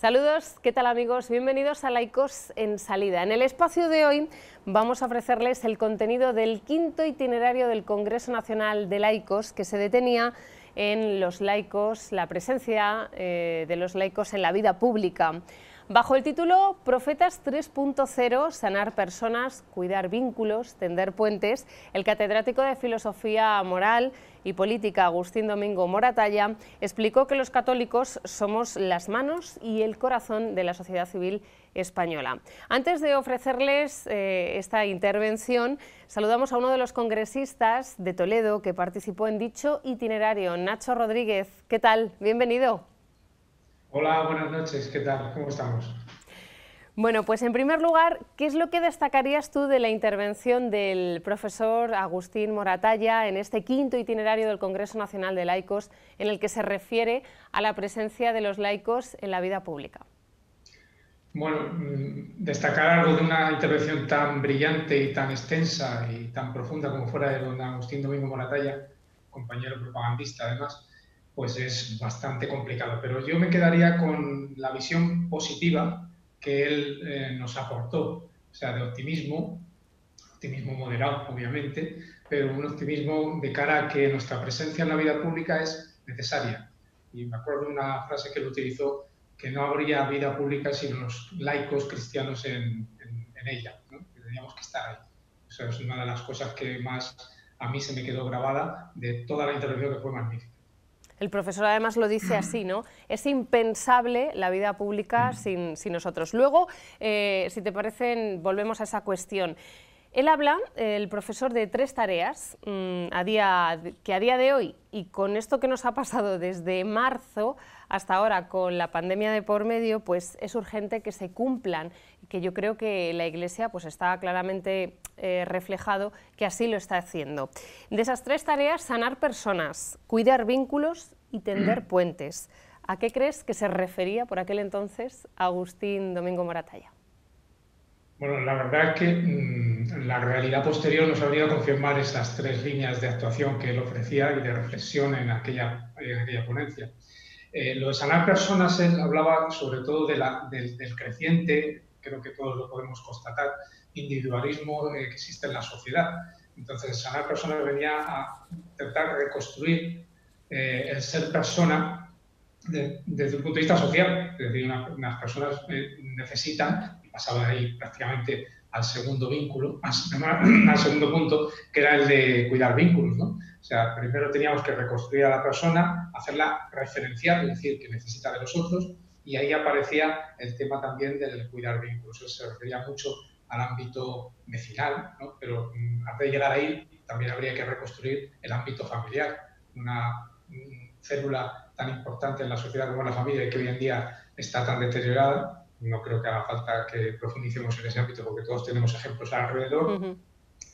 Saludos, ¿qué tal amigos? Bienvenidos a Laicos en Salida. En el espacio de hoy vamos a ofrecerles el contenido del quinto itinerario del Congreso Nacional de Laicos que se detenía en los laicos, la presencia de los laicos en la vida pública. Bajo el título Profetas 3.0, sanar personas, cuidar vínculos, tender puentes, el catedrático de Filosofía Moral y Política Agustín Domingo Moratalla explicó que los católicos somos las manos y el corazón de la sociedad civil española. Antes de ofrecerles esta intervención, saludamos a uno de los congresistas de Toledo que participó en dicho itinerario, Nacho Rodríguez. ¿Qué tal? Bienvenido. Hola, buenas noches, ¿qué tal? ¿Cómo estamos? Bueno, pues en primer lugar, ¿qué es lo que destacarías tú de la intervención del profesor Agustín Moratalla en este quinto itinerario del Congreso Nacional de Laicos, en el que se refiere a la presencia de los laicos en la vida pública? Bueno, destacar algo de una intervención tan brillante y tan extensa y tan profunda como fuera de don Agustín Domingo Moratalla, compañero propagandista además, pues es bastante complicado. Pero yo me quedaría con la visión positiva que él nos aportó, o sea, de optimismo moderado, obviamente, pero un optimismo de cara a que nuestra presencia en la vida pública es necesaria. Y me acuerdo de una frase que él utilizó, que no habría vida pública sin los laicos cristianos en ella, ¿no? Que teníamos que estar ahí. O sea, es una de las cosas que más a mí se me quedó grabada de toda la intervención, que fue magnífica. El profesor además lo dice así, ¿no? Es impensable la vida pública sin nosotros. Luego, si te parece, volvemos a esa cuestión. Él habla, el profesor, de tres tareas que a día de hoy, y con esto que nos ha pasado desde marzo hasta ahora con la pandemia de por medio, pues es urgente que se cumplan, que yo creo que la Iglesia pues está claramente reflejado que así lo está haciendo. De esas tres tareas, sanar personas, cuidar vínculos y tender puentes. ¿A qué crees que se refería por aquel entonces Agustín Domingo Moratalla? Bueno, la verdad es que la realidad posterior nos habría confirmar esas tres líneas de actuación que él ofrecía y de reflexión en aquella ponencia. Lo de sanar personas, él hablaba sobre todo del creciente, creo que todos lo podemos constatar, individualismo que existe en la sociedad. Entonces, sanar personas venía a intentar reconstruir el ser persona desde un punto de vista social. Es decir, unas personas necesitan, y pasaba de ahí prácticamente al segundo vínculo, al segundo punto, que era el de cuidar vínculos, ¿no? O sea, primero teníamos que reconstruir a la persona, hacerla referenciar, es decir, que necesita de los otros, y ahí aparecía el tema también del cuidar vínculos. Eso se refería mucho al ámbito vecinal, ¿no? Pero antes de llegar ahí, también habría que reconstruir el ámbito familiar, una célula tan importante en la sociedad como la familia y que hoy en día está tan deteriorada. No creo que haga falta que profundicemos en ese ámbito porque todos tenemos ejemplos alrededor.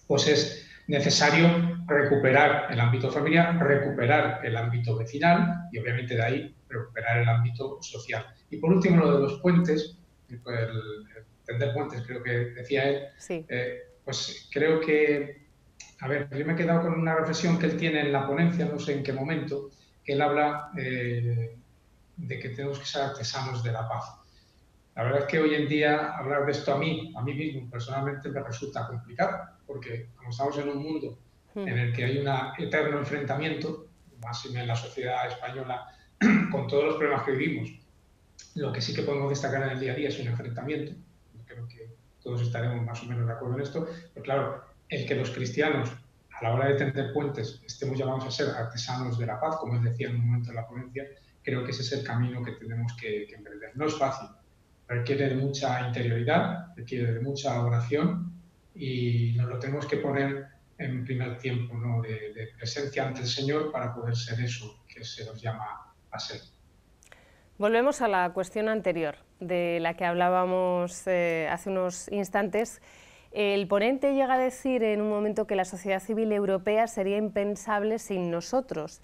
Pues es necesario recuperar el ámbito familiar, recuperar el ámbito vecinal y obviamente de ahí recuperar el ámbito social. Y por último, lo de los puentes, el tender puentes, creo que decía él, sí. pues creo que, a ver, yo me he quedado con una reflexión que él tiene en la ponencia, no sé en qué momento, que él habla de que tenemos que ser artesanos de la paz. La verdad es que hoy en día hablar de esto a mí mismo personalmente me resulta complicado, porque como estamos en un mundo en el que hay un eterno enfrentamiento, más en la sociedad española, con todos los problemas que vivimos, lo que sí que podemos destacar en el día a día es un enfrentamiento. Creo que todos estaremos más o menos de acuerdo en esto, pero claro, el que los cristianos a la hora de tender puentes estemos llamados a ser artesanos de la paz, como él decía en un momento en la ponencia, creo que ese es el camino que tenemos que emprender. No es fácil, requiere de mucha interioridad, requiere de mucha oración y nos lo tenemos que poner en primer tiempo, ¿no? de presencia ante el Señor para poder ser eso que se nos llama a ser. Volvemos a la cuestión anterior, de la que hablábamos hace unos instantes. El ponente llega a decir en un momento que la sociedad civil europea sería impensable sin nosotros.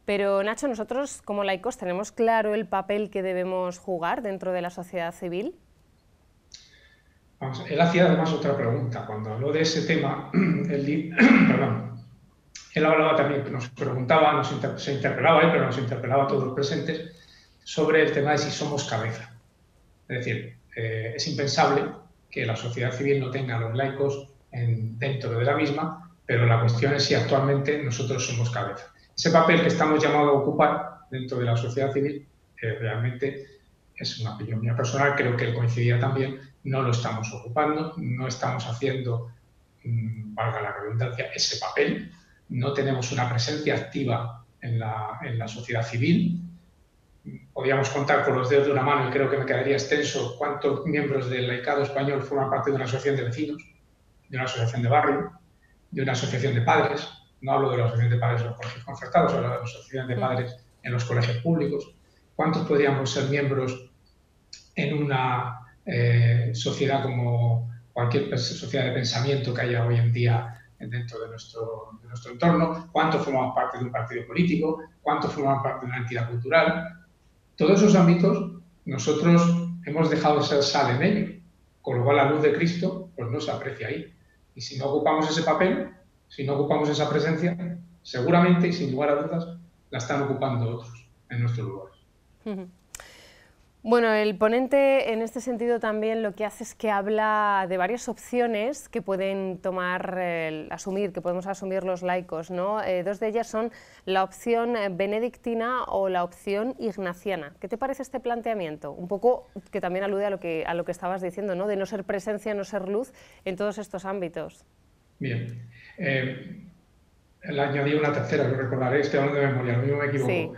Pero, Nacho, nosotros como laicos tenemos claro el papel que debemos jugar dentro de la sociedad civil. Vamos, él hacía además otra pregunta. Cuando habló de ese tema, él hablaba también, nos preguntaba, se interpelaba él, pero nos interpelaba a todos los presentes, sobre el tema de si somos cabeza. Es decir, es impensable que la sociedad civil no tenga a los laicos dentro de la misma, pero la cuestión es si actualmente nosotros somos cabeza. Ese papel que estamos llamados a ocupar dentro de la sociedad civil, realmente es una opinión mía personal, creo que él coincidía también, no lo estamos ocupando, no estamos haciendo, valga la redundancia, ese papel, no tenemos una presencia activa en la sociedad civil. Podríamos contar con los dedos de una mano, y creo que me quedaría extenso, cuántos miembros del laicado español forman parte de una asociación de vecinos, de una asociación de barrio, de una asociación de padres. No hablo de la asociación de padres en los colegios concertados, hablo de la asociación de padres en los colegios públicos. ¿Cuántos podríamos ser miembros en una sociedad como cualquier sociedad de pensamiento que haya hoy en día dentro de nuestro entorno? ¿Cuántos formamos parte de un partido político? ¿Cuántos formamos parte de una entidad cultural? Todos esos ámbitos nosotros hemos dejado de ser sal en ellos, con lo cual la luz de Cristo pues no se aprecia ahí. Y si no ocupamos ese papel, si no ocupamos esa presencia, seguramente y sin lugar a dudas la están ocupando otros en nuestros lugares. Bueno, el ponente en este sentido también lo que hace es que habla de varias opciones que pueden que podemos asumir los laicos, ¿no? Dos de ellas son la opción benedictina o la opción ignaciana. ¿Qué te parece este planteamiento? Un poco que también alude a lo que estabas diciendo, ¿no? De no ser presencia, no ser luz en todos estos ámbitos. Bien. Le añadí una tercera, lo recordaré, estoy hablando de memoria, lo mismo me equivoco. Sí.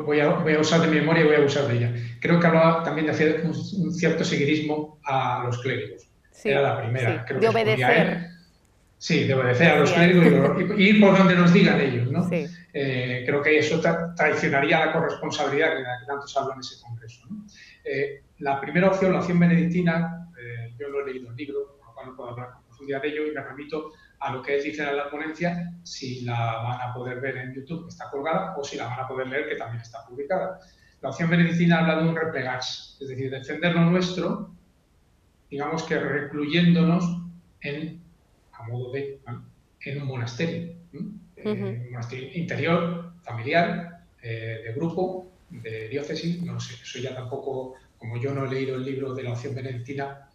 Voy a usar de mi memoria y voy a abusar de ella. Creo que hablaba también de hacer un cierto seguidismo a los clérigos. Sí, era la primera. Sí. Creo de que obedecer. Sí, de obedecer a los clérigos y ir por donde nos digan ellos, ¿no? Sí. Creo que eso traicionaría la corresponsabilidad que tanto se habla en ese congreso, ¿no? La primera opción, la opción benedictina, yo lo he leído en el libro, por lo cual no puedo hablar con profundidad de ello y me remito a lo que ellos dicen en la ponencia, si la van a poder ver en YouTube, que está colgada, o si la van a poder leer, que también está publicada. La opción benedictina habla de un replegarse, es decir, defender lo nuestro, digamos que recluyéndonos en un monasterio, un monasterio interior, familiar, de grupo, de diócesis, no sé, eso ya tampoco, como yo no he leído el libro de la opción benedictina,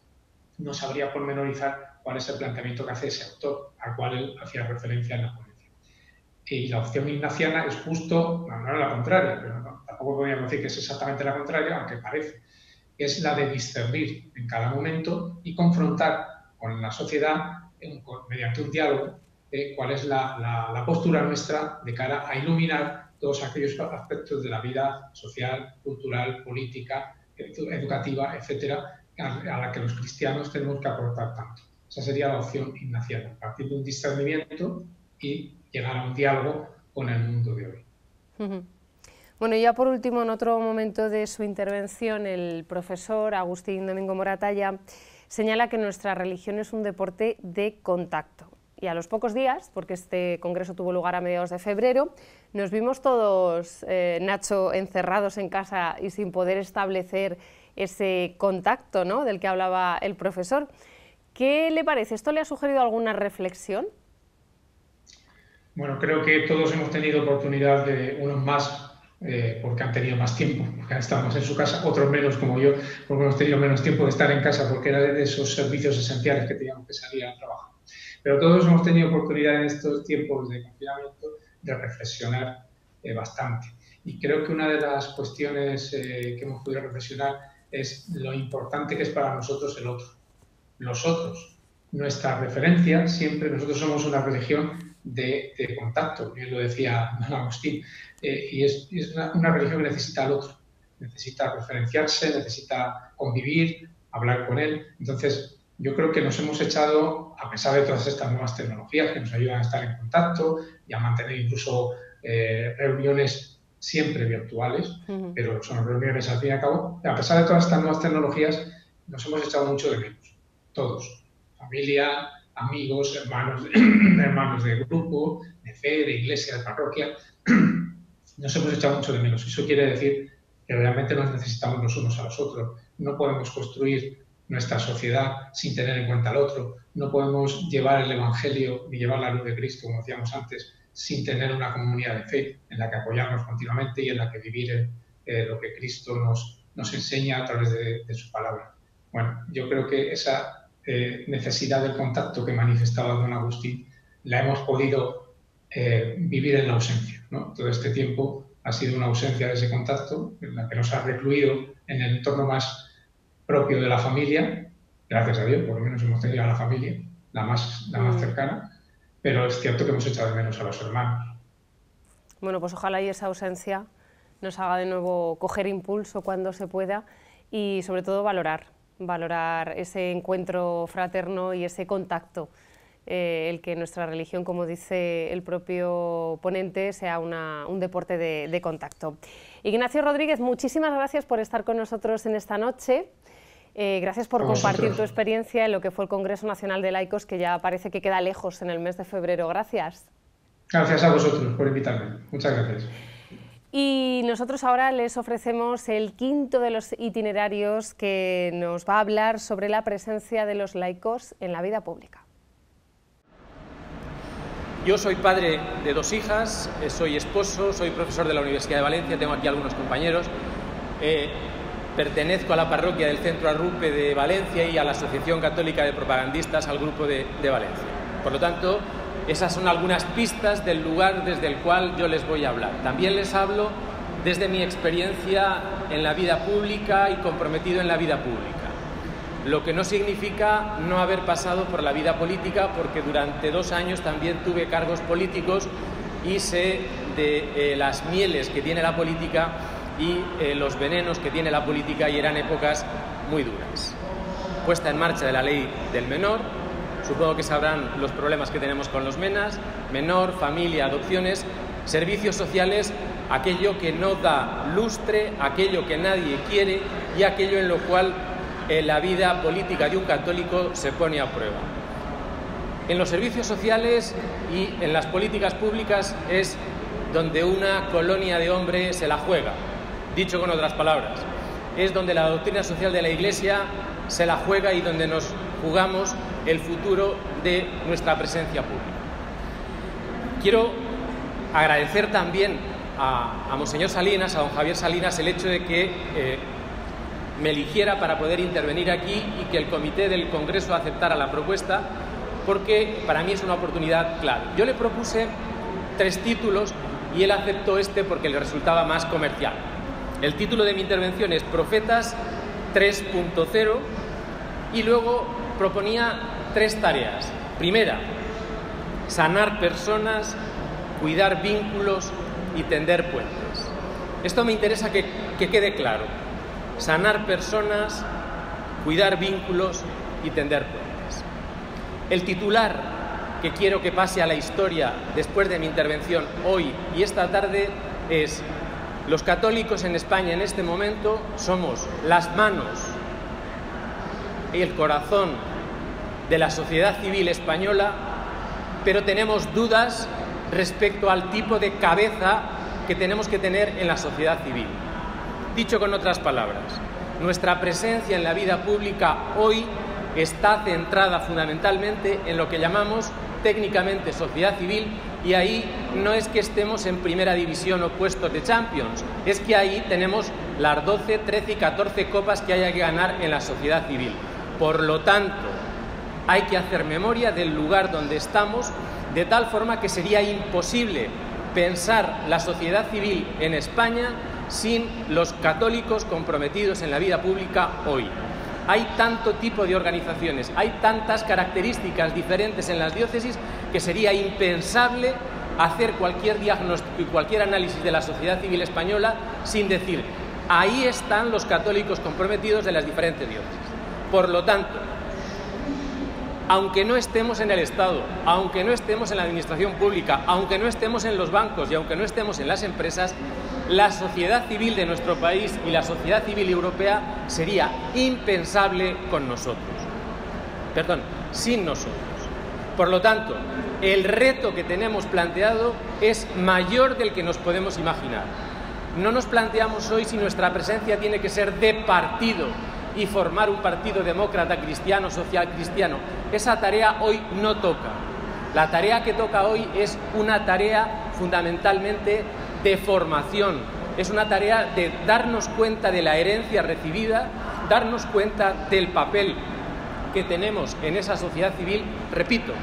no sabría pormenorizar cuál es el planteamiento que hace ese autor, al cual él hacía referencia en la ponencia. Y la opción ignaciana es justo, no es la contraria, pero tampoco podríamos decir que es exactamente la contraria, aunque parece, es la de discernir en cada momento y confrontar con la sociedad mediante un diálogo cuál es la postura nuestra de cara a iluminar todos aquellos aspectos de la vida social, cultural, política, educativa, etcétera, a la que los cristianos tenemos que aportar tanto. Esa sería la opción ignaciana, partir de un discernimiento y llegar a un diálogo con el mundo de hoy. Bueno, y ya por último, en otro momento de su intervención, el profesor Agustín Domingo Moratalla señala que nuestra religión es un deporte de contacto. Y a los pocos días, porque este congreso tuvo lugar a mediados de febrero, nos vimos todos, Nacho, encerrados en casa y sin poder establecer ese contacto, ¿no?, del que hablaba el profesor. ¿Qué le parece? ¿Esto le ha sugerido alguna reflexión? Bueno, creo que todos hemos tenido oportunidad, de unos más porque han tenido más tiempo, porque han estado más en su casa, otros menos como yo, porque hemos tenido menos tiempo de estar en casa, porque era de esos servicios esenciales que teníamos que salir a trabajar. Pero todos hemos tenido oportunidad en estos tiempos de confinamiento de reflexionar bastante. Y creo que una de las cuestiones que hemos podido reflexionar es lo importante que es para nosotros el otro. Los otros, nuestra referencia, siempre nosotros somos una religión de contacto, bien lo decía don Agustín, y es una religión que necesita al otro, necesita referenciarse, necesita convivir, hablar con él. Entonces, yo creo que nos hemos echado, a pesar de todas estas nuevas tecnologías que nos ayudan a estar en contacto y a mantener incluso reuniones siempre virtuales, pero son reuniones al fin y al cabo, a pesar de todas estas nuevas tecnologías, nos hemos echado mucho de menos, todos, familia, amigos, hermanos de grupo, de fe, de iglesia, de parroquia, nos hemos echado mucho de menos. Eso quiere decir que realmente nos necesitamos los unos a los otros. No podemos construir nuestra sociedad sin tener en cuenta al otro. No podemos llevar el Evangelio ni llevar la luz de Cristo, como decíamos antes, sin tener una comunidad de fe en la que apoyarnos continuamente y en la que vivir lo que Cristo nos nos enseña a través de su palabra. Bueno, yo creo que esa necesidad del contacto que manifestaba don Agustín la hemos podido vivir en la ausencia, ¿no? Todo este tiempo ha sido una ausencia de ese contacto, en la que nos ha recluido en el entorno más propio de la familia. Gracias a Dios, por lo menos hemos tenido a la familia, la más cercana, pero es cierto que hemos echado de menos a los hermanos. Bueno, pues ojalá y esa ausencia nos haga de nuevo coger impulso cuando se pueda y sobre todo valorar ese encuentro fraterno y ese contacto, el que nuestra religión, como dice el propio ponente, sea un deporte de contacto. Ignacio Rodríguez, muchísimas gracias por estar con nosotros en esta noche. Gracias por compartir tu experiencia en lo que fue el Congreso Nacional de Laicos, que ya parece que queda lejos en el mes de febrero. Gracias. Gracias a vosotros por invitarme. Muchas gracias. Y nosotros ahora les ofrecemos el quinto de los itinerarios que nos va a hablar sobre la presencia de los laicos en la vida pública. Yo soy padre de 2 hijas, soy esposo, soy profesor de la Universidad de Valencia, tengo aquí algunos compañeros. Pertenezco a la parroquia del Centro Arrupe de Valencia y a la Asociación Católica de Propagandistas, al Grupo de Valencia. Por lo tanto, esas son algunas pistas del lugar desde el cual yo les voy a hablar. También les hablo desde mi experiencia en la vida pública y comprometido en la vida pública. Lo que no significa no haber pasado por la vida política, porque durante 2 años también tuve cargos políticos y sé de las mieles que tiene la política y los venenos que tiene la política, y eran épocas muy duras. Puesta en marcha de la ley del menor, supongo que sabrán los problemas que tenemos con los MENAs, menor, familia, adopciones, servicios sociales, aquello que no da lustre, aquello que nadie quiere y aquello en lo cual la vida política de un católico se pone a prueba. En los servicios sociales y en las políticas públicas es donde una colonia de hombres se la juega. Dicho con otras palabras, es donde la doctrina social de la Iglesia se la juega y donde nos jugamos el futuro de nuestra presencia pública. Quiero agradecer también a Monseñor Salinas, a don Javier Salinas, el hecho de que me eligiera para poder intervenir aquí y que el comité del Congreso aceptara la propuesta, porque para mí es una oportunidad clave. Yo le propuse 3 títulos y él aceptó este porque le resultaba más comercial. El título de mi intervención es Profetas 3.0 y luego proponía 3 tareas. Primera, sanar personas, cuidar vínculos y tender puentes. Esto me interesa que quede claro. Sanar personas, cuidar vínculos y tender puentes. El titular que quiero que pase a la historia después de mi intervención hoy y esta tarde es: los católicos en España en este momento somos las manos y el corazón de la sociedad civil española, pero tenemos dudas respecto al tipo de cabeza que tenemos que tener en la sociedad civil. Dicho con otras palabras, nuestra presencia en la vida pública hoy está centrada fundamentalmente en lo que llamamos técnicamente sociedad civil, y ahí no es que estemos en primera división o puestos de Champions, es que ahí tenemos las 12, 13 y 14 copas que haya que ganar en la sociedad civil. Por lo tanto, hay que hacer memoria del lugar donde estamos, de tal forma que sería imposible pensar la sociedad civil en España sin los católicos comprometidos en la vida pública hoy. Hay tanto tipo de organizaciones, hay tantas características diferentes en las diócesis que sería impensable hacer cualquier diagnóstico y cualquier análisis de la sociedad civil española sin decir: ahí están los católicos comprometidos de las diferentes diócesis. Por lo tanto, aunque no estemos en el Estado, aunque no estemos en la administración pública, aunque no estemos en los bancos y aunque no estemos en las empresas, la sociedad civil de nuestro país y la sociedad civil europea sería impensable con nosotros. Perdón, sin nosotros. Por lo tanto, el reto que tenemos planteado es mayor del que nos podemos imaginar. No nos planteamos hoy si nuestra presencia tiene que ser de partido y formar un partido demócrata, cristiano, social cristiano. Esa tarea hoy no toca. La tarea que toca hoy es una tarea fundamentalmente de formación, es una tarea de darnos cuenta de la herencia recibida, darnos cuenta del papel que tenemos en esa sociedad civil, repito,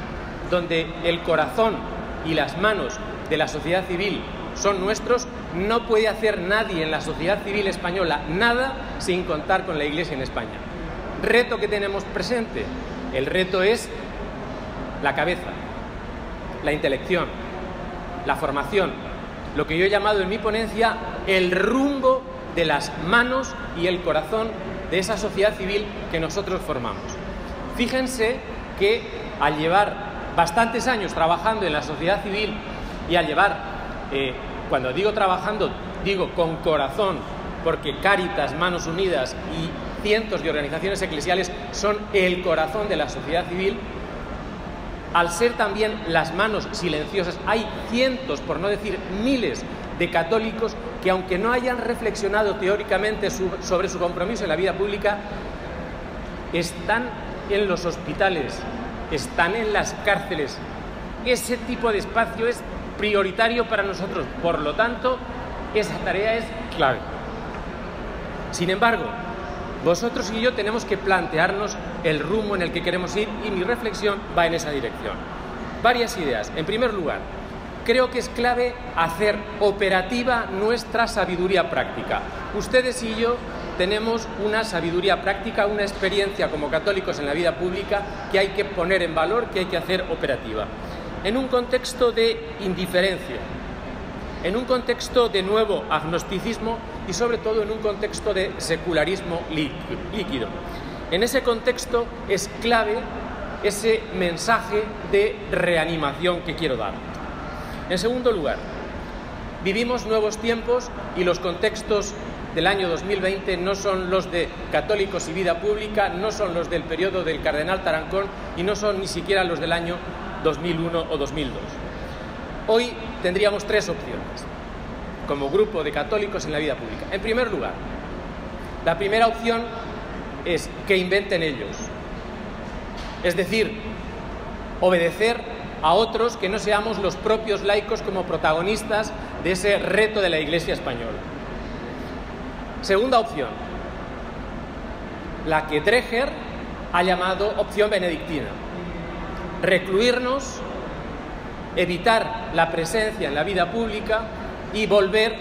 donde el corazón y las manos de la sociedad civil son nuestros. No puede hacer nadie en la sociedad civil española nada sin contar con la Iglesia en España. Reto que tenemos presente, el reto es la cabeza, la intelección, la formación, lo que yo he llamado en mi ponencia el rumbo de las manos y el corazón de esa sociedad civil que nosotros formamos. Fíjense que al llevar bastantes años trabajando en la sociedad civil y al llevar, cuando digo trabajando, digo con corazón, porque Cáritas, Manos Unidas y cientos de organizaciones eclesiales son el corazón de la sociedad civil. Al ser también las manos silenciosas, hay cientos, por no decir miles, de católicos que, aunque no hayan reflexionado teóricamente sobre su compromiso en la vida pública, están en los hospitales, están en las cárceles. Ese tipo de espacio es prioritario para nosotros, por lo tanto, esa tarea es clave. Sin embargo, vosotros y yo tenemos que plantearnos el rumbo en el que queremos ir y mi reflexión va en esa dirección. Varias ideas. En primer lugar, creo que es clave hacer operativa nuestra sabiduría práctica. Ustedes y yo tenemos una sabiduría práctica, una experiencia como católicos en la vida pública que hay que poner en valor, que hay que hacer operativa. En un contexto de indiferencia, en un contexto de nuevo agnosticismo y sobre todo en un contexto de secularismo líquido. En ese contexto es clave ese mensaje de reanimación que quiero dar. En segundo lugar, vivimos nuevos tiempos y los contextos del año 2020 no son los de Católicos y Vida Pública, no son los del periodo del Cardenal Tarancón y no son ni siquiera los del año 2001 o 2002. Hoy tendríamos tres opciones como grupo de católicos en la vida pública. En primer lugar, la primera opción es que inventen ellos, es decir, obedecer a otros, que no seamos los propios laicos como protagonistas de ese reto de la Iglesia española. Segunda opción, la que Dreher ha llamado opción benedictina: recluirnos, evitar la presencia en la vida pública y volver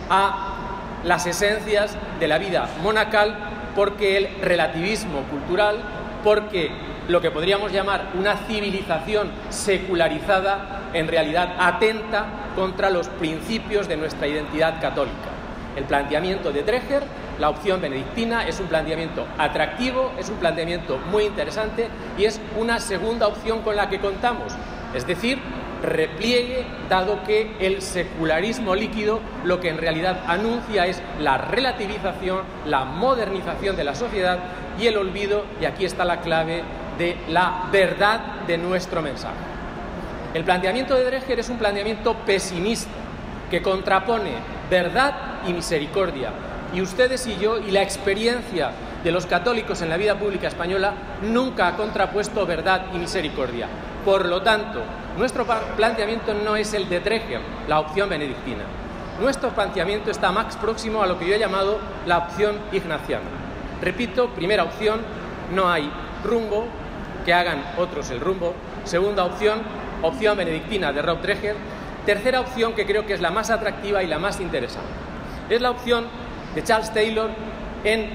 a las esencias de la vida monacal, porque el relativismo cultural, porque lo que podríamos llamar una civilización secularizada en realidad atenta contra los principios de nuestra identidad católica. El planteamiento de Dreher, la opción benedictina, es un planteamiento atractivo, es un planteamiento muy interesante y es una segunda opción con la que contamos, es decir, repliegue, dado que el secularismo líquido lo que en realidad anuncia es la relativización, la modernización de la sociedad y el olvido, y aquí está la clave, de la verdad de nuestro mensaje. El planteamiento de Dreher es un planteamiento pesimista que contrapone verdad y misericordia, y ustedes y yo y la experiencia de los católicos en la vida pública española nunca ha contrapuesto verdad y misericordia. Por lo tanto, nuestro planteamiento no es el de Dreher, la opción benedictina. Nuestro planteamiento está más próximo a lo que yo he llamado la opción ignaciana. Repito, primera opción, no hay rumbo, que hagan otros el rumbo. Segunda opción, opción benedictina de Rob Dreher. Tercera opción, que creo que es la más atractiva y la más interesante, es la opción de Charles Taylor en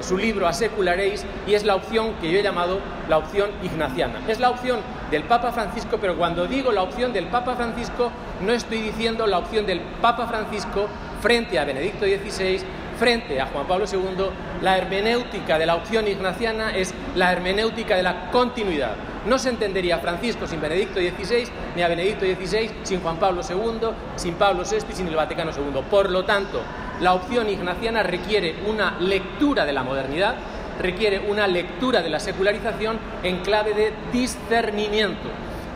su libro A Secular Age, y es la opción que yo he llamado la opción ignaciana. Es la opción del Papa Francisco, pero cuando digo la opción del Papa Francisco no estoy diciendo la opción del Papa Francisco frente a Benedicto XVI, frente a Juan Pablo II. La hermenéutica de la opción ignaciana es la hermenéutica de la continuidad. No se entendería Francisco sin Benedicto XVI, ni a Benedicto XVI sin Juan Pablo II, sin Pablo VI y sin el Vaticano II. Por lo tanto, la opción ignaciana requiere una lectura de la modernidad, requiere una lectura de la secularización en clave de discernimiento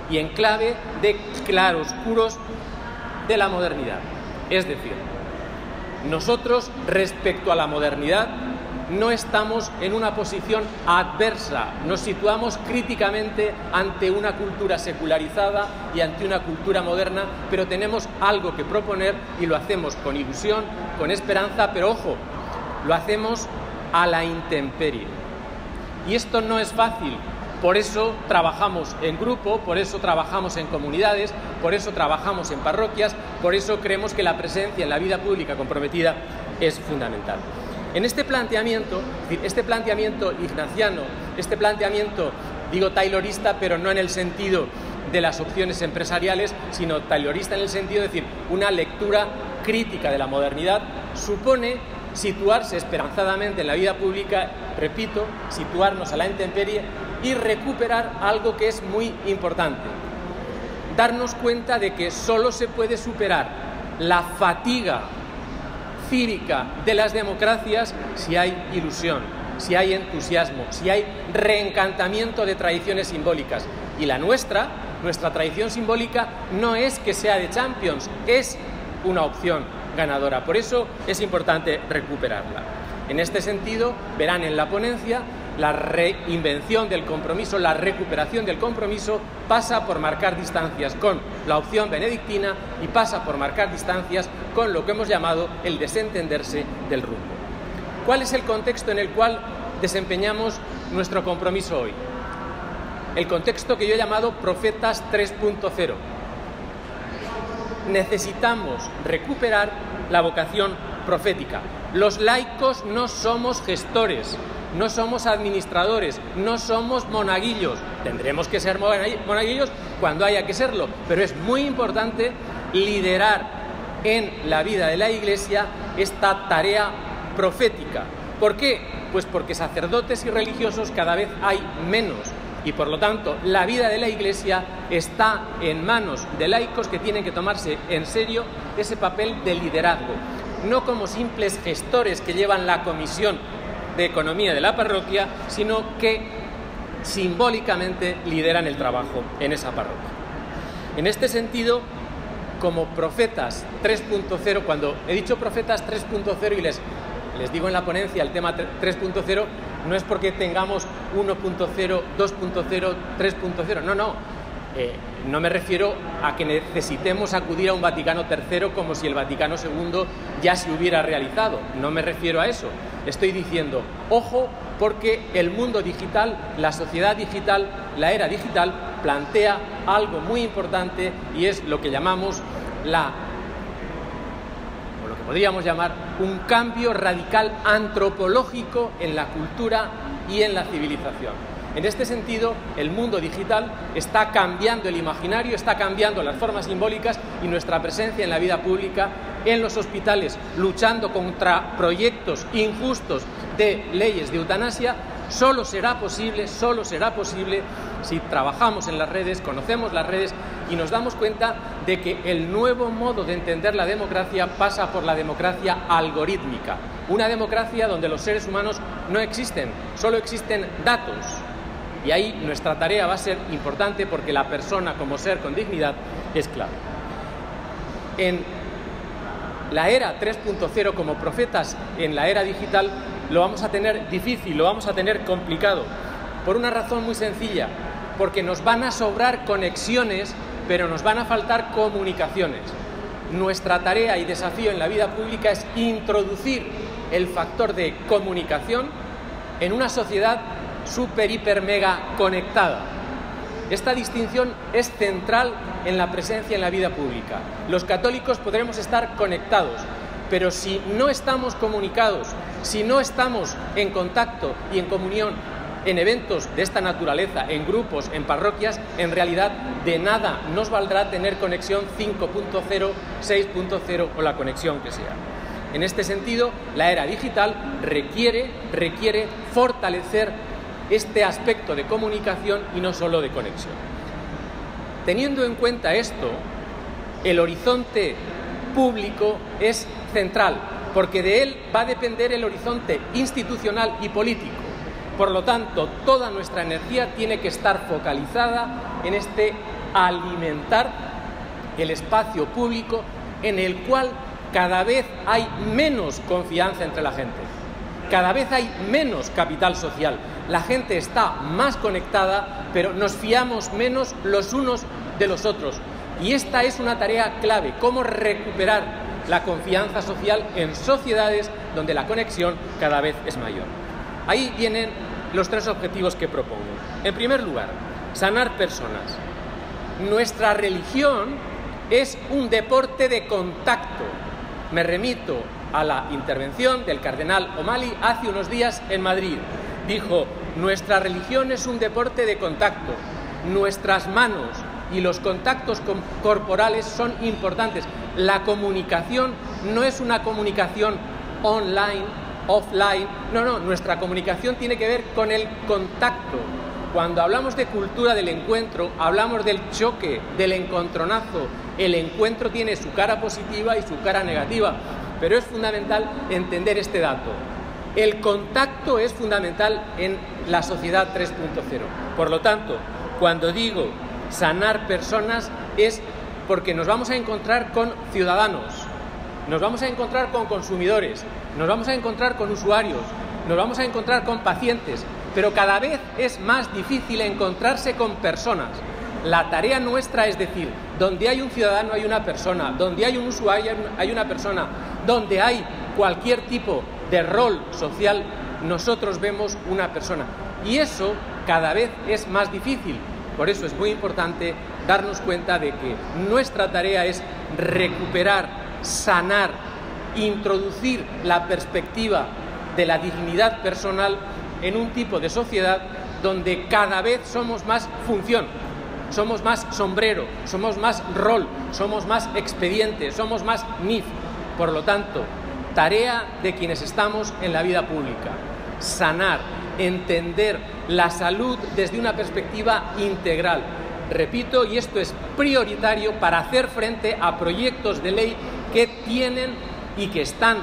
y en clave de claroscuros de la modernidad. Es decir, nosotros respecto a la modernidad no estamos en una posición adversa, nos situamos críticamente ante una cultura secularizada y ante una cultura moderna, pero tenemos algo que proponer y lo hacemos con ilusión, con esperanza, pero ojo, lo hacemos a la intemperie. Y esto no es fácil. Por eso trabajamos en grupo, por eso trabajamos en comunidades, por eso trabajamos en parroquias, por eso creemos que la presencia en la vida pública comprometida es fundamental. En este planteamiento ignaciano, este planteamiento, digo taylorista, pero no en el sentido de las opciones empresariales, sino taylorista en el sentido de decir, una lectura crítica de la modernidad, supone situarse esperanzadamente en la vida pública, repito, situarnos a la intemperie y recuperar algo que es muy importante. Darnos cuenta de que solo se puede superar la fatiga cívica de las democracias si hay ilusión, si hay entusiasmo, si hay reencantamiento de tradiciones simbólicas. Y la nuestra tradición simbólica no es que sea de Champions, es una opción ganadora. Por eso es importante recuperarla. En este sentido, verán en la ponencia, la reinvención del compromiso, la recuperación del compromiso pasa por marcar distancias con la opción benedictina y pasa por marcar distancias con lo que hemos llamado el desentenderse del rumbo. ¿Cuál es el contexto en el cual desempeñamos nuestro compromiso hoy? El contexto que yo he llamado Profetas 3.0. Necesitamos recuperar la vocación profética. Los laicos no somos gestores, no somos administradores, no somos monaguillos. Tendremos que ser monaguillos cuando haya que serlo, pero es muy importante liderar en la vida de la Iglesia esta tarea profética. ¿Por qué? Pues porque sacerdotes y religiosos cada vez hay menos. Y por lo tanto, la vida de la Iglesia está en manos de laicos que tienen que tomarse en serio ese papel de liderazgo. No como simples gestores que llevan la comisión de economía de la parroquia, sino que simbólicamente lideran el trabajo en esa parroquia. En este sentido, como Profetas 3.0, cuando he dicho Profetas 3.0 y les digo en la ponencia el tema 3.0, no es porque tengamos 1.0, 2.0, 3.0, no. No me refiero a que necesitemos acudir a un Vaticano III como si el Vaticano II ya se hubiera realizado. No me refiero a eso. Estoy diciendo, ojo, porque el mundo digital, la sociedad digital, la era digital, plantea algo muy importante y es lo que llamamos lo que podríamos llamar un cambio radical antropológico en la cultura y en la civilización. En este sentido, el mundo digital está cambiando el imaginario, está cambiando las formas simbólicas y nuestra presencia en la vida pública, en los hospitales, luchando contra proyectos injustos de leyes de eutanasia, solo será posible si trabajamos en las redes, conocemos las redes y nos damos cuenta de que el nuevo modo de entender la democracia pasa por la democracia algorítmica. Una democracia donde los seres humanos no existen, solo existen datos. Y ahí nuestra tarea va a ser importante porque la persona como ser con dignidad es clave. En la era 3.0 como profetas en la era digital lo vamos a tener difícil, lo vamos a tener complicado, por una razón muy sencilla, porque nos van a sobrar conexiones, pero nos van a faltar comunicaciones. Nuestra tarea y desafío en la vida pública es introducir el factor de comunicación en una sociedad súper, hiper, mega conectada. Esta distinción es central en la presencia en la vida pública. Los católicos podremos estar conectados, pero si no estamos comunicados, si no estamos en contacto y en comunión en eventos de esta naturaleza, en grupos, en parroquias, en realidad de nada nos valdrá tener conexión 5.0, 6.0 o la conexión que sea. En este sentido, la era digital requiere fortalecer este aspecto de comunicación y no solo de conexión. Teniendo en cuenta esto, el horizonte público es central, porque de él va a depender el horizonte institucional y político. Por lo tanto, toda nuestra energía tiene que estar focalizada en alimentar el espacio público en el cual cada vez hay menos confianza entre la gente. Cada vez hay menos capital social. La gente está más conectada, pero nos fiamos menos los unos de los otros. Y esta es una tarea clave, cómo recuperar la confianza social en sociedades donde la conexión cada vez es mayor. Ahí vienen los 3 objetivos que propongo. En primer lugar, sanar personas. Nuestra religión es un deporte de contacto. Me remito a la intervención del cardenal O'Malley hace unos días en Madrid. Dijo: nuestra religión es un deporte de contacto. Nuestras manos y los contactos corporales son importantes. La comunicación no es una comunicación online, offline. No, nuestra comunicación tiene que ver con el contacto. Cuando hablamos de cultura del encuentro, hablamos del choque, del encontronazo. El encuentro tiene su cara positiva y su cara negativa, pero es fundamental entender este dato. El contacto es fundamental en la sociedad 3.0. Por lo tanto, cuando digo sanar personas es porque nos vamos a encontrar con ciudadanos, nos vamos a encontrar con consumidores, nos vamos a encontrar con usuarios, nos vamos a encontrar con pacientes, pero cada vez es más difícil encontrarse con personas. La tarea nuestra es decir, donde hay un ciudadano hay una persona, donde hay un usuario hay una persona, donde hay cualquier tipo de rol social, nosotros vemos una persona. Y eso cada vez es más difícil. Por eso es muy importante darnos cuenta de que nuestra tarea es recuperar, sanar, introducir la perspectiva de la dignidad personal en un tipo de sociedad donde cada vez somos más función, somos más sombrero, somos más rol, somos más expediente, somos más NIF. Por lo tanto, tarea de quienes estamos en la vida pública: sanar, entender la salud desde una perspectiva integral. Repito, y esto es prioritario para hacer frente a proyectos de ley que tienen y que están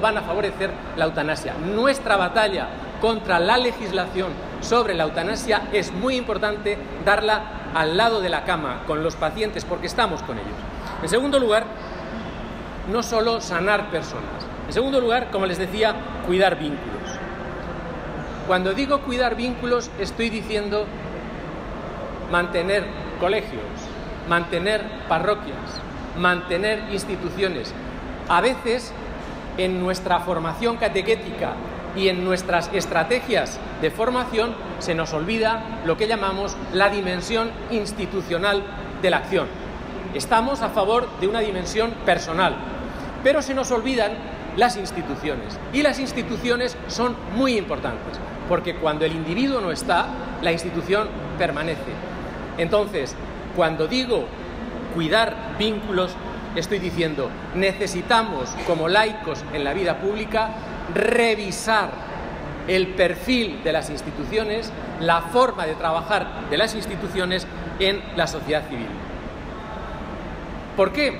van a favorecer la eutanasia. Nuestra batalla contra la legislación sobre la eutanasia es muy importante darla al lado de la cama, con los pacientes, porque estamos con ellos. En segundo lugar, no solo sanar personas. En segundo lugar, como les decía, cuidar vínculos. Cuando digo cuidar vínculos, estoy diciendo mantener colegios, mantener parroquias, mantener instituciones. A veces, en nuestra formación catequética y en nuestras estrategias de formación, se nos olvida lo que llamamos la dimensión institucional de la acción. Estamos a favor de una dimensión personal, pero se nos olvidan las instituciones. Y las instituciones son muy importantes, porque cuando el individuo no está, la institución permanece. Entonces, cuando digo cuidar vínculos, estoy diciendo, necesitamos, como laicos en la vida pública, revisar el perfil de las instituciones, la forma de trabajar de las instituciones en la sociedad civil. ¿Por qué?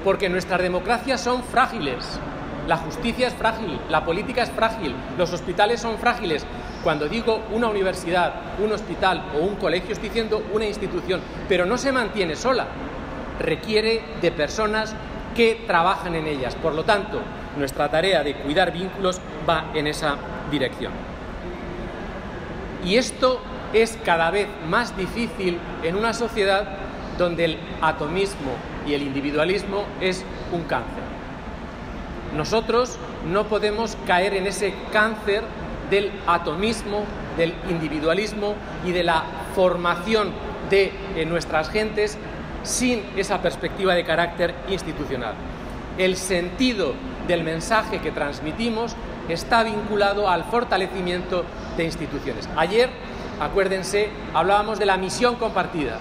Porque nuestras democracias son frágiles. La justicia es frágil, la política es frágil, los hospitales son frágiles. Cuando digo una universidad, un hospital o un colegio, estoy diciendo una institución, pero no se mantiene sola. Requiere de personas que trabajan en ellas. Por lo tanto, nuestra tarea de cuidar vínculos va en esa dirección. Y esto es cada vez más difícil en una sociedad donde el atomismo y el individualismo es un cáncer. Nosotros no podemos caer en ese cáncer del atomismo, del individualismo y de la formación de nuestras gentes sin esa perspectiva de carácter institucional. El sentido del mensaje que transmitimos está vinculado al fortalecimiento de instituciones. Ayer, acuérdense, hablábamos de la misión compartida.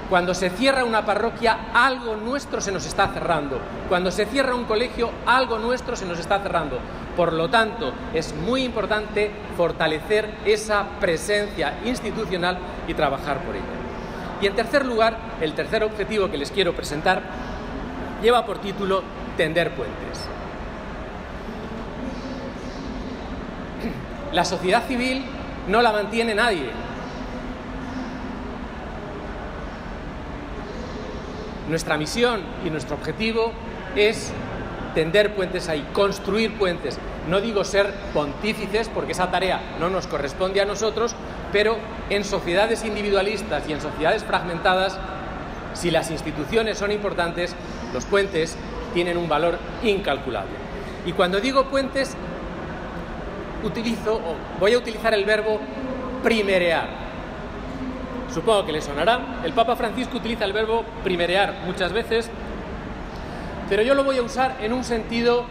Cuando se cierra una parroquia, algo nuestro se nos está cerrando. Cuando se cierra un colegio, algo nuestro se nos está cerrando. Por lo tanto, es muy importante fortalecer esa presencia institucional y trabajar por ella. Y en tercer lugar, el tercer objetivo que les quiero presentar lleva por título Tender puentes. La sociedad civil no la mantiene nadie. Nuestra misión y nuestro objetivo es tender puentes ahí, construir puentes. No digo ser pontífices, porque esa tarea no nos corresponde a nosotros, pero en sociedades individualistas y en sociedades fragmentadas, si las instituciones son importantes, los puentes tienen un valor incalculable. Y cuando digo puentes, voy a utilizar el verbo primerear. Supongo que le sonará. El Papa Francisco utiliza el verbo primerear muchas veces, pero yo lo voy a usar en un sentido